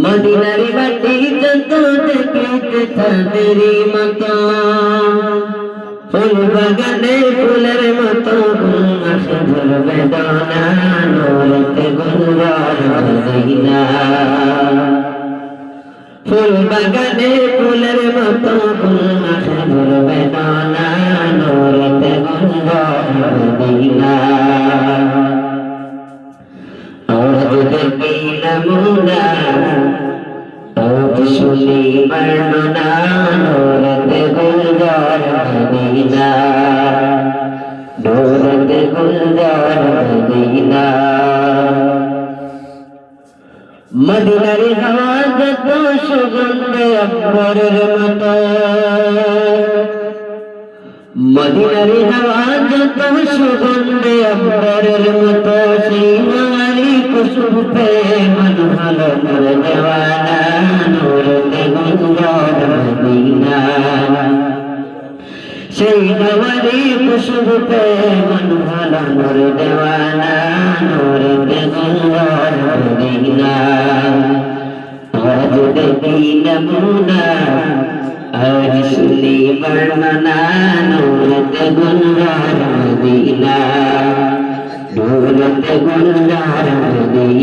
মদিনার মাটি যত দেখিতে তাদেরই মতো ফুল বাগানে ফুলের মতো আসে ধরবে দানা নূরেতে গুঞ্জন মদিনা ফুল বাগানে ফুলের মতো আসে ধরবে দানা নূরেতে গুঞ্জন মদিনা নমুনা শুনি বর্ণনা নূরতে গুলজার মদিনা নূরতে গুলজার মদিনা মদিনার হাওয়া যত সুগন্ধে অম্বরের মতো মদিনার হাওয়া যত সুগন্ধে অম্বরের মতো সেই হাওয়ারি খুশবু পেয়ে মন ভালো করে দেওয়ানা নূরতে গুঞ্জন মদিনা সেই হাওয়ারি খুশবু পেয়ে মন ভালো করে দেওয়ানা নূরতে গুঞ্জন মদিনা আজ দেখি নমুনা আর শুনি বর্ণনা নূরতে গুঞ্জন মদিনা নূরতে গুঞ্জন মদিনা।